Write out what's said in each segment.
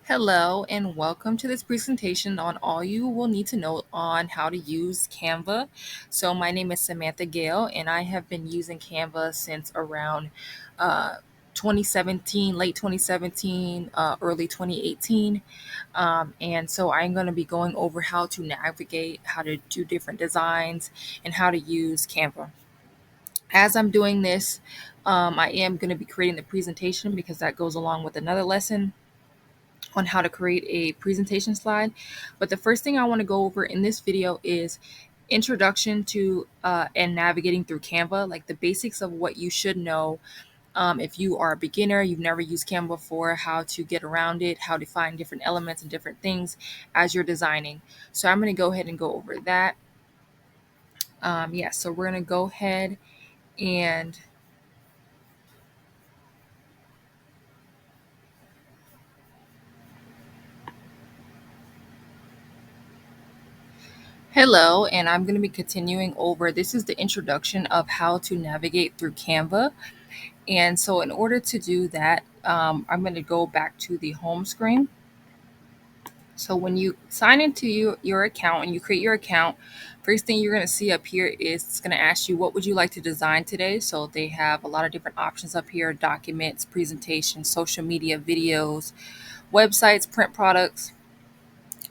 Hello and welcome to this presentation on all you will need to know on how to use Canva. So my name is Samantha Gale and I have been using Canva since around uh, 2017, late 2017, early 2018. And so I'm going to be going over how to navigate, how to do different designs, and how to use Canva. As I'm doing this, I am going to be creating the presentation because that goes along with another lesson on how to create a presentation slide. But the first thing I want to go over in this video is introduction to and navigating through Canva, like the basics of what you should know. If you are a beginner, you've never used Canva before, how to get around it, how to find different elements and different things as you're designing. So I'm going to go ahead and go over that. So we're going to go ahead and hello, and I'm going to be continuing over. This is the introduction of how to navigate through Canva. And so in order to do that, I'm going to go back to the home screen. So when you sign into your account and you create your account, first thing you're going to see up here is it's going to ask you what would you like to design today. So they have a lot of different options up here: documents, presentations, social media, videos, websites, print products.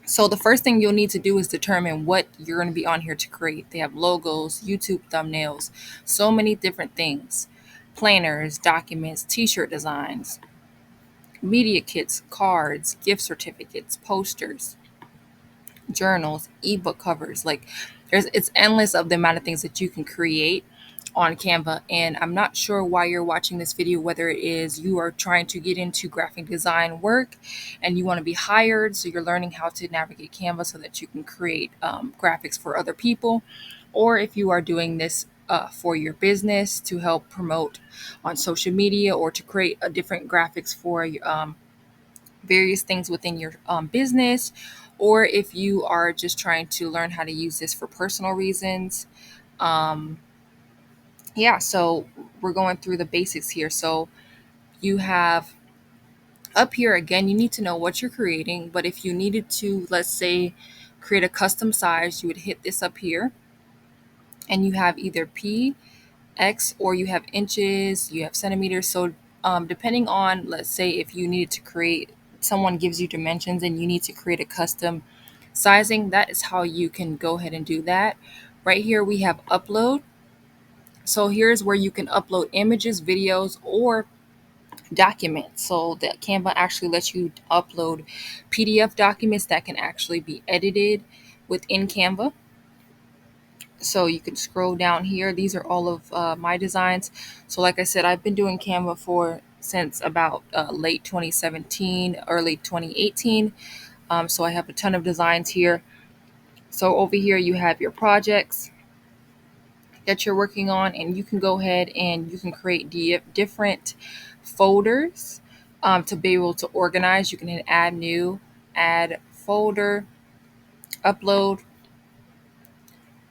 So the first thing you'll need to do is determine what you're going to be on here to create. They have logos, YouTube thumbnails, so many different things: planners, documents, t-shirt designs, media kits, cards, gift certificates, posters, journals, ebook covers. Like it's endless of the amount of things that you can create on Canva. And I'm not sure why you're watching this video, whether it is you are trying to get into graphic design work and you want to be hired, so you're learning how to navigate Canva so that you can create graphics for other people, or if you are doing this for your business to help promote on social media or to create a different graphics for various things within your business, or if you are just trying to learn how to use this for personal reasons. Um, so we're going through the basics here. So you have up here again, you need to know what you're creating. But if you needed to, let's say, create a custom size, you would hit this up here and you have either P, X, or you have inches, you have centimeters. So depending on, let's say, if you needed to create, someone gives you dimensions and you need to create a custom sizing, that is how you can go ahead and do that. Right here we have upload. So here's where you can upload images, videos, or documents. So that Canva actually lets you upload PDF documents that can actually be edited within Canva. So you can scroll down here. These are all of my designs. So like I said, I've been doing Canva for since about late 2017, early 2018. So I have a ton of designs here. So over here you have your projects that you're working on, and you can go ahead and you can create different folders to be able to organize. You can hit add new, add folder, upload,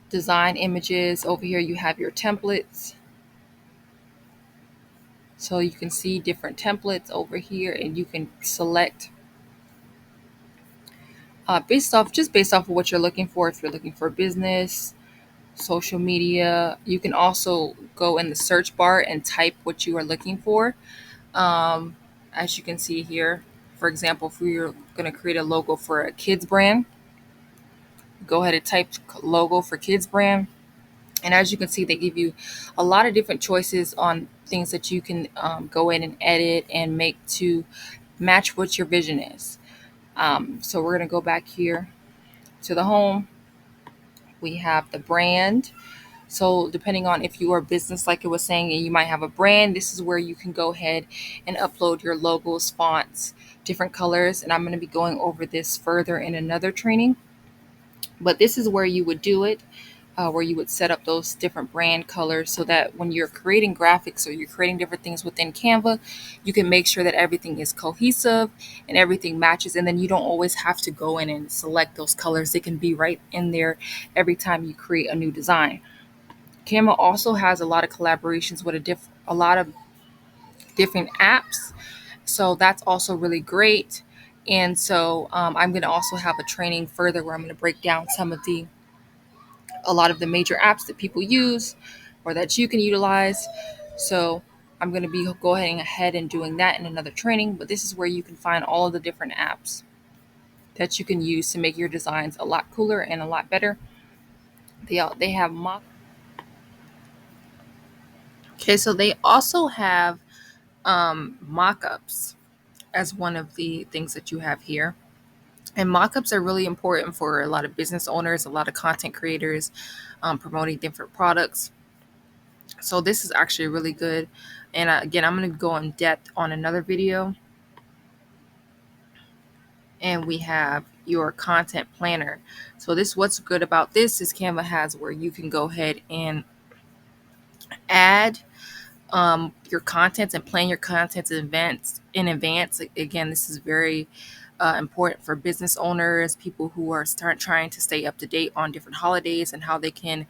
design images. Over here you have your templates. So you can see different templates over here, and you can select based off of what you're looking for. If you're looking for business, social media, you can also go in the search bar and type what you are looking for. Um, as you can see here, for example, if we're going to create a logo for a kids brand, go ahead and type logo for kids brand. And as you can see, they give you a lot of different choices on things that you can go in and edit and make to match what your vision is. So we're going to go back here to the home. We have the brand. So depending on if you are a business, like it was saying, and you might have a brand, this is where you can go ahead and upload your logos, fonts, different colors. And I'm going to be going over this further in another training. But this is where you would do it, where you would set up those different brand colors so that when you're creating graphics or you're creating different things within Canva, you can make sure that everything is cohesive and everything matches. And then you don't always have to go in and select those colors. They can be right in there every time you create a new design. Canva also has a lot of collaborations with a lot of different apps. So that's also really great. And so I'm going to also have a training further where I'm going to break down a lot of the major apps that people use or that you can utilize. So I'm going to be going ahead and doing that in another training, but this is where you can find all of the different apps that you can use to make your designs a lot cooler and a lot better. They have okay, so they also have mock-ups as one of the things that you have here. And mock-ups are really important for a lot of business owners, a lot of content creators, promoting different products. So this is actually really good. And again, I'm going to go in depth on another video. And we have your content planner. So this, what's good about this is Canva has where you can go ahead and add your contents and plan your contents in advance. Again, this is very important for business owners, people who are trying to stay up to date on different holidays and how they can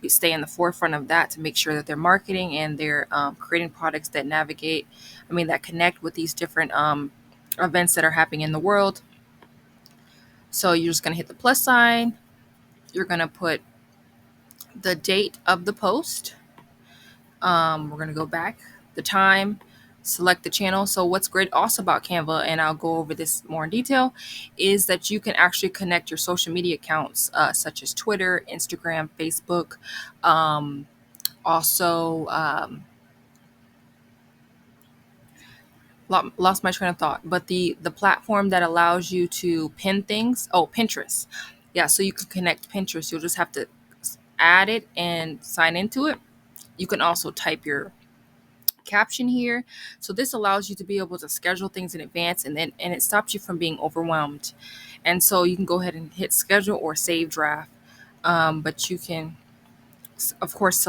stay in the forefront of that to make sure that they're marketing and they're creating products that that connect with these different events that are happening in the world. So you're just going to hit the plus sign. You're going to put the date of the post. We're going to go back, the time, select the channel. So what's great also about Canva, and I'll go over this more in detail, is that you can actually connect your social media accounts, such as Twitter, Instagram, Facebook. Also, lost my train of thought, but the platform that allows you to pin things. Oh, Pinterest. Yeah, so you can connect Pinterest. You'll just have to add it and sign into it. You can also type your caption here. So this allows you to be able to schedule things in advance, and it stops you from being overwhelmed. And so you can go ahead and hit schedule or save draft. But you can, of course,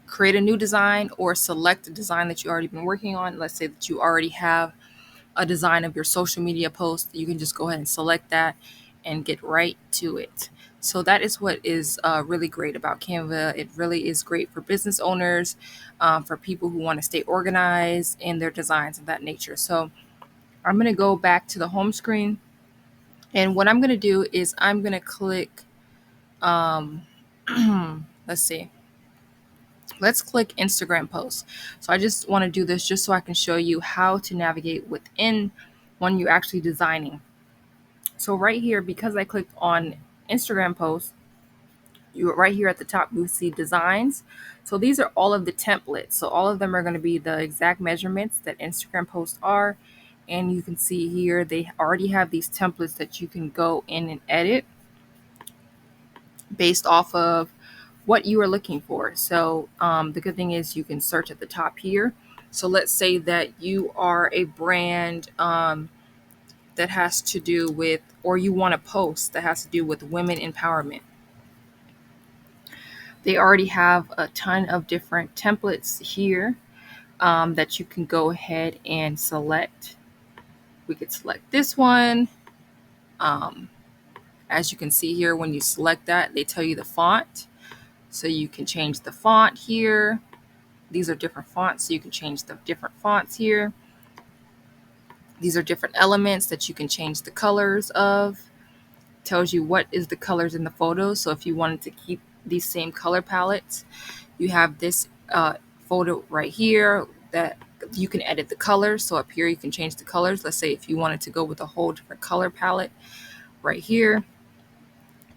create a new design or select a design that you already been working on. Let's say that you already have a design of your social media post. You can just go ahead and select that and get right to it. So that is what is really great about Canva. It really is great for business owners, for people who want to stay organized in their designs of that nature. So I'm going to go back to the home screen. And what I'm going to do is I'm going to click, um, let's see, let's click Instagram posts. So I just want to do this just so I can show you how to navigate within when you're actually designing. So right here, because I clicked on Instagram posts, you right here at the top, you see designs. So these are all of the templates. So all of them are going to be the exact measurements that Instagram posts are. And you can see here, they already have these templates that you can go in and edit based off of what you are looking for. So the good thing is you can search at the top here. So let's say that you are a brand that has to do with, or you want a post that has to do with women empowerment. They already have a ton of different templates here that you can go ahead and select. We could select this one. As you can see here, when you select that, they tell you the font. So you can change the font here. These are different fonts, so you can change the different fonts here. These are different elements that you can change the colors of. Tells you what is the colors in the photos. So if you wanted to keep these same color palettes, you have this photo right here that you can edit the colors. So up here you can change the colors. Let's say if you wanted to go with a whole different color palette, right here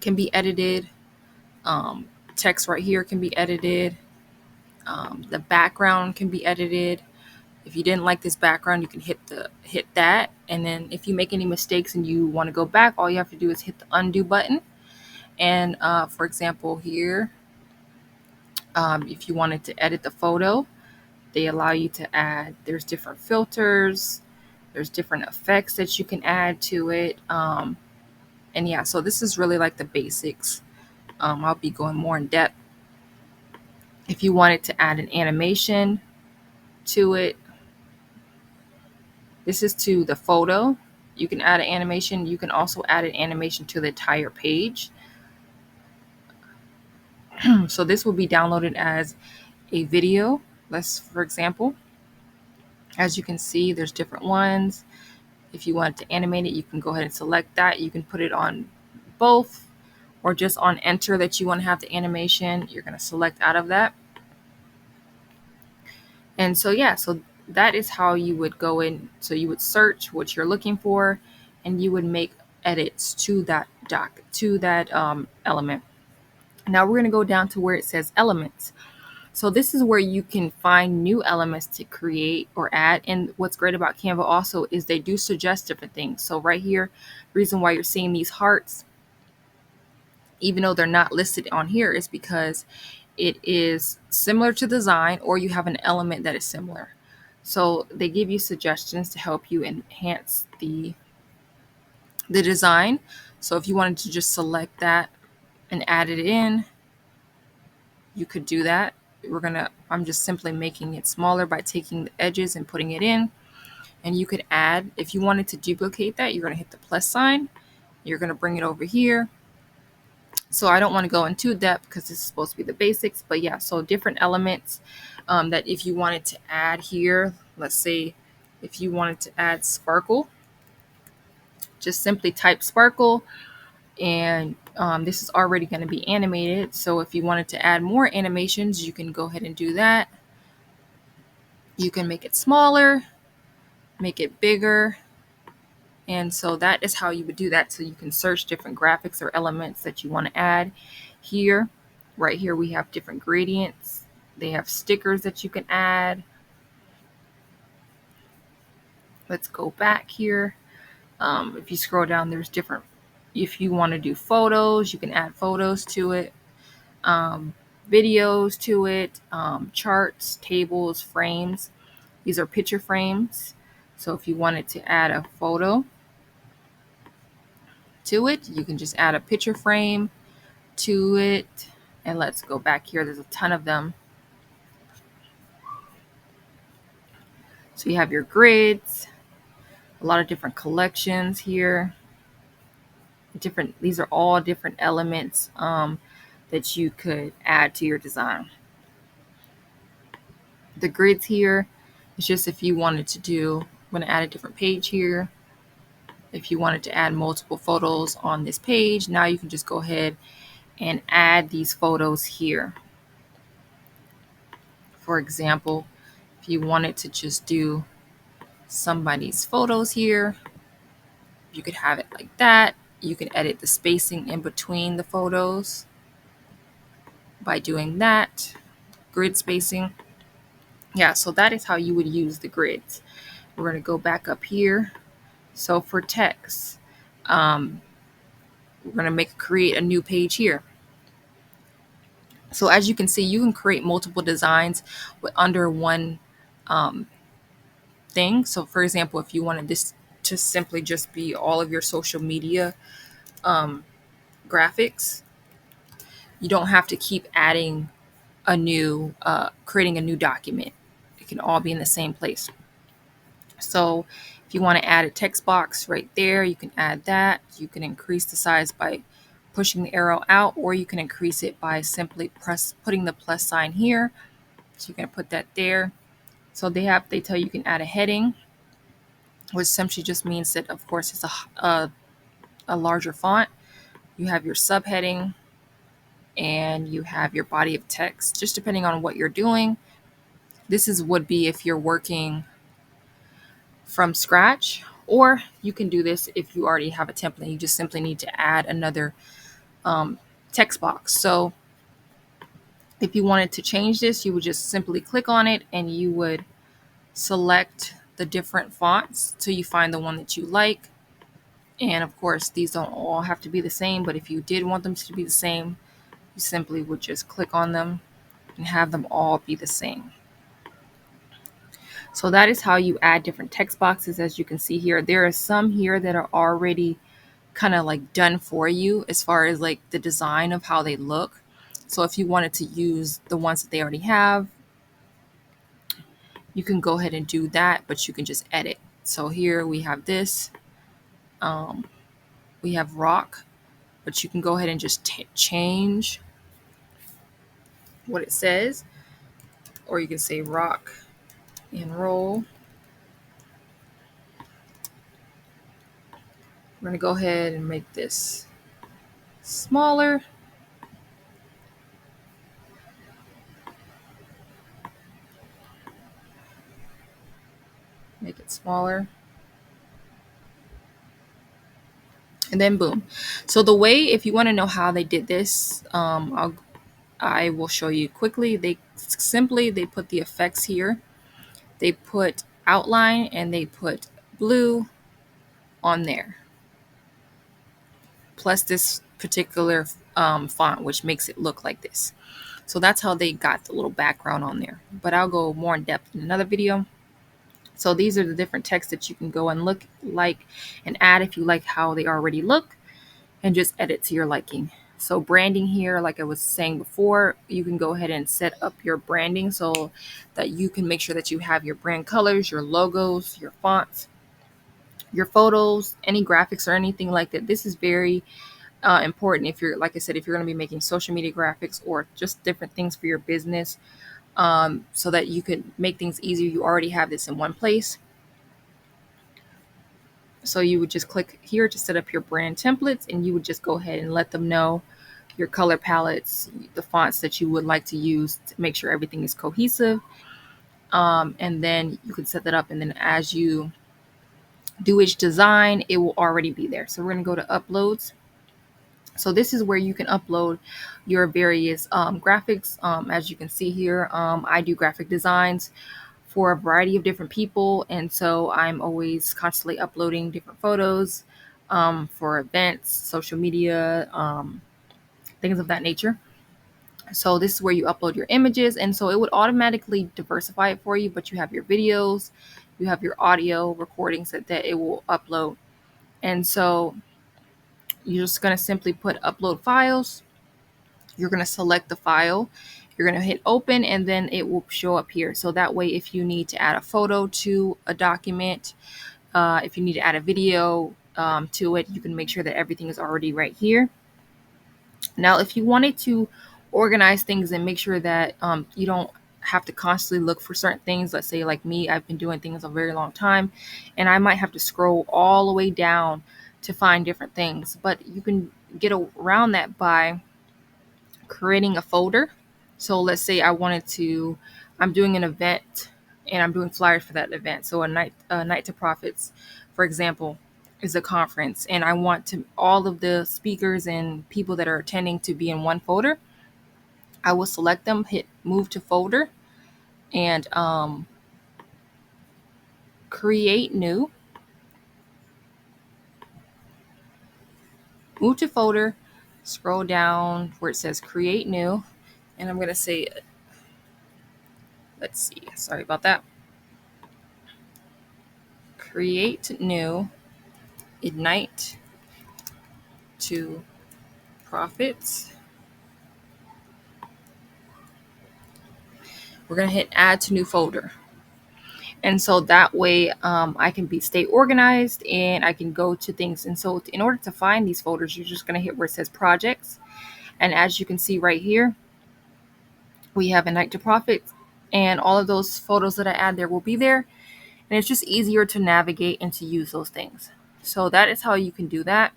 can be edited. Text right here can be edited. The background can be edited. If you didn't like this background, you can hit that. And then if you make any mistakes and you want to go back, all you have to do is hit the undo button. And for example, here, if you wanted to edit the photo, they allow you to add, there's different filters, there's different effects that you can add to it. And yeah, so this is really like the basics. I'll be going more in depth. If you wanted to add an animation to it, this is to the photo. You can add an animation. You can also add an animation to the entire page. So this will be downloaded as a video. For example, as you can see, there's different ones. If you want to animate it, you can go ahead and select that. You can put it on both or just on enter that you want to have the animation. You're going to select out of that. And so, yeah, so that is how you would go in. So you would search what you're looking for and you would make edits to that element. Now we're going to go down to where it says elements. So this is where you can find new elements to create or add. And what's great about Canva also is they do suggest different things. So right here, reason why you're seeing these hearts, even though they're not listed on here, is because it is similar to design or you have an element that is similar. So they give you suggestions to help you enhance the design. So if you wanted to just select that and add it in, you could do that. I'm just simply making it smaller by taking the edges and putting it in. And you could add, if you wanted to duplicate that, you're going to hit the plus sign. You're going to bring it over here. So I don't want to go into depth because this is supposed to be the basics, but yeah, so different elements that if you wanted to add here, let's say if you wanted to add sparkle, just simply type sparkle and this is already going to be animated. So if you wanted to add more animations, you can go ahead and do that. You can make it smaller, make it bigger. And so that is how you would do that. So you can search different graphics or elements that you want to add here. Right here, we have different gradients. They have stickers that you can add. Let's go back here. If you scroll down, there's different, if you want to do photos, you can add photos to it, videos to it, charts, tables, frames. These are picture frames. So if you wanted to add a photo to it, you can just add a picture frame to it. And let's go back here. There's a ton of them. So you have your grids, a lot of different collections here. These are all different elements that you could add to your design. The grids here is just if you wanted to do, I'm going to add a different page here. If you wanted to add multiple photos on this page, now you can just go ahead and add these photos here. For example, if you wanted to just do somebody's photos here, you could have it like that. You can edit the spacing in between the photos by doing that. Grid spacing. Yeah, so that is how you would use the grids. We're going to go back up here. So for text, we're going to create a new page here. So as you can see, you can create multiple designs with under one thing. So for example, if you wanted this to simply just be all of your social media graphics, you don't have to keep adding creating a new document. It can all be in the same place. So if you want to add a text box right there, you can add that. You can increase the size by pushing the arrow out, or you can increase it by simply putting the plus sign here. So you're going to put that there. So they tell you can add a heading, which essentially just means that, of course, it's a larger font. You have your subheading and you have your body of text, just depending on what you're doing. Would be if you're working from scratch, or you can do this if you already have a template. You just simply need to add another text box. So if you wanted to change this, you would just simply click on it and you would select the different fonts till you find the one that you like. And of course, these don't all have to be the same, but if you did want them to be the same, you simply would just click on them and have them all be the same. So that is how you add different text boxes. As you can see here, there are some here that are already kind of like done for you as far as like the design of how they look. So if you wanted to use the ones that they already have, you can go ahead and do that, but you can just edit. So here we have this, we have rock, but you can go ahead and just change what it says, or you can say rock and roll. We're going to go ahead and make this smaller. Make it smaller. And then boom. So the way, if you want to know how they did this, I will show you quickly. They put the effects here. They put outline and they put blue on there, plus this particular font, which makes it look like this. So that's how they got the little background on there. But I'll go more in depth in another video. So these are the different texts that you can go and look like and add if you like how they already look, and just edit to your liking. So branding here, like I was saying before, you can go ahead and set up your branding so that you can make sure that you have your brand colors, your logos, your fonts, your photos, any graphics or anything like that. This is very important if you're, like I said, if you're going to be making social media graphics or just different things for your business, so that you could make things easier. You already have this in one place. So you would just click here to set up your brand templates, and you would just go ahead and let them know your color palettes, the fonts that you would like to use to make sure everything is cohesive. And then you can set that up, and then as you do each design, it will already be there. So we're going to go to uploads. So this is where you can upload your various graphics. As you can see here, I do graphic designs for a variety of different people, and so I'm always constantly uploading different photos for events, social media, things of that nature. So this is where you upload your images, and so it would automatically diversify it for you, but you have your videos, you have your audio recordings that it will upload. And so you're just going to simply put upload files. You're going to select the file, you're going to hit open, and then it will show up here. So that way, if you need to add a photo to a document, if you need to add a video to it, you can make sure that everything is already right here. Now, if you wanted to organize things and make sure that you don't have to constantly look for certain things, let's say like me, I've been doing things a very long time, and I might have to scroll all the way down to find different things, but you can get around that by creating a folder. So let's say I'm doing an event and I'm doing flyers for that event. So a night to profits, for example, is a conference, and I want to all of the speakers and people that are attending to be in one folder. I will select them, hit move to folder, and create new. Move to folder, scroll down where it says create new, and I'm going to say, let's see, sorry about that. Create new, ignite to profits. We're going to hit add to new folder. And so that way I can stay organized and I can go to things. And so in order to find these folders, you're just going to hit where it says projects. And as you can see right here, we have Ignite to Profit, and all of those photos that I add there will be there. And it's just easier to navigate and to use those things. So that is how you can do that.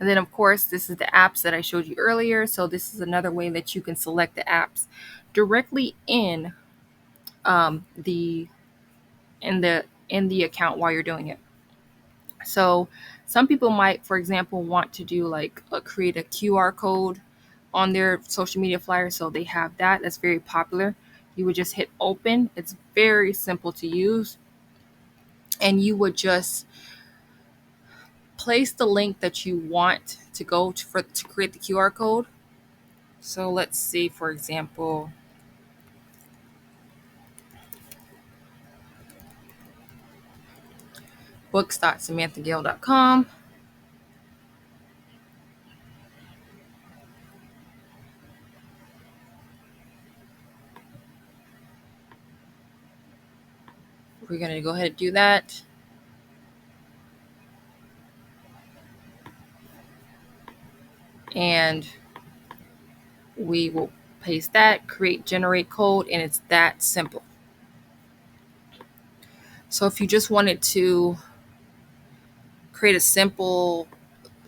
And then, of course, this is the apps that I showed you earlier. So this is another way that you can select the apps directly in the account while you're doing it. So some people might, for example, want to do like create a QR code on their social media flyer. So they have that. That's very popular. You would just hit open. It's very simple to use. And you would just place the link that you want to go to create the QR code. So let's see, for example, books.samanthagale.com. We're going to go ahead and do that. And we will paste that, create generate code, and it's that simple. So if you just wanted to create a simple,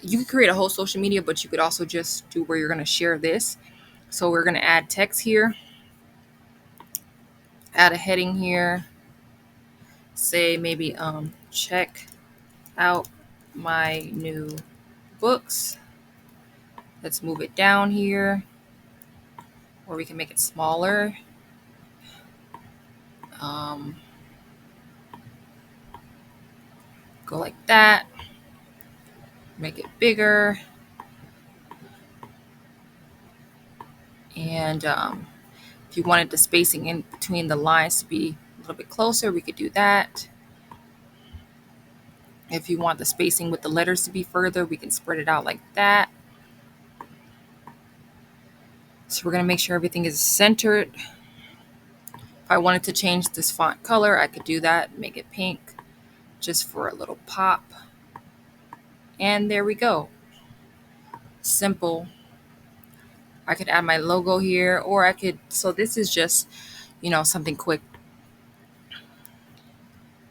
you could create a whole social media, but you could also just do where you're going to share this. So we're going to add text here, add a heading here, say maybe check out my new books. Let's move it down here, or we can make it smaller. Um, go like that, make it bigger. And if you wanted the spacing in between the lines to be a little bit closer, we could do that. If you want the spacing with the letters to be further, we can spread it out like that. So we're going to make sure everything is centered. If I wanted to change this font color, I could do that, make it pink just for a little pop. And there we go. Simple. I could add my logo here, or I could, so this is just, something quick.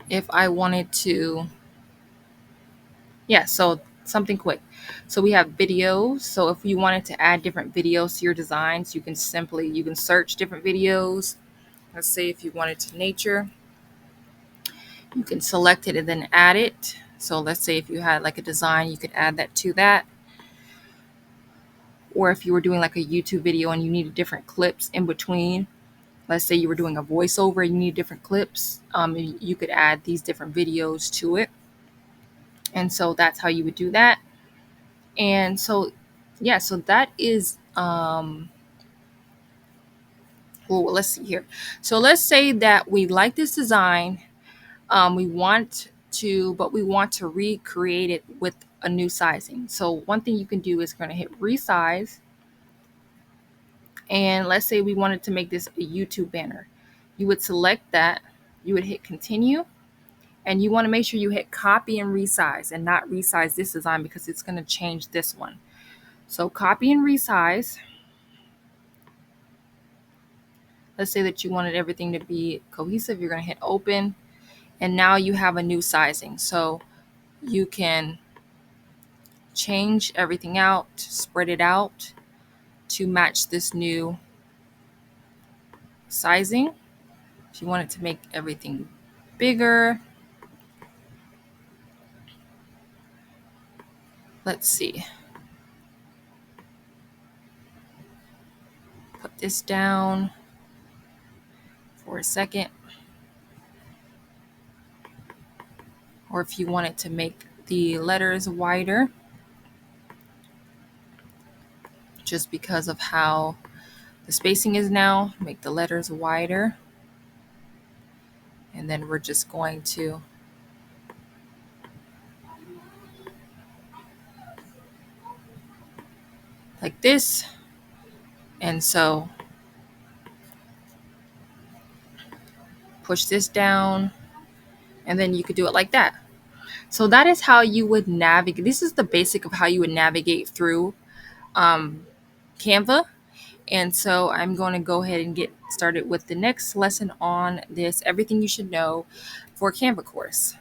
If I wanted to, yeah, so something quick. So we have videos. So if you wanted to add different videos to your designs, you can search different videos. Let's say if you wanted to nature, you can select it and then add it. So let's say if you had like a design, you could add that to that. Or if you were doing like a YouTube video and you needed different clips in between, let's say you were doing a voiceover and you need different clips, you could add these different videos to it. And so that's how you would do that. And so, yeah, so that is, well, let's see here. So let's say that we like this design. But we want to recreate it with a new sizing. So one thing you can do is going to hit resize. And let's say we wanted to make this a YouTube banner. You would select that, you would hit continue, and you want to make sure you hit copy and resize and not resize this design because it's going to change this one. So copy and resize. Let's say that you wanted everything to be cohesive. You're going to hit open, and now you have a new sizing. So you can change everything out, spread it out to match this new sizing. If you wanted to make everything bigger, let's see. Put this down for a second. Or if you wanted to make the letters wider, just because of how the spacing is now, make the letters wider. And then we're just going to like this. And so push this down, and then you could do it like that. So that is how you would navigate. This is the basic of how you would navigate through Canva. And so I'm going to go ahead and get started with the next lesson on this, everything you should know for Canva course.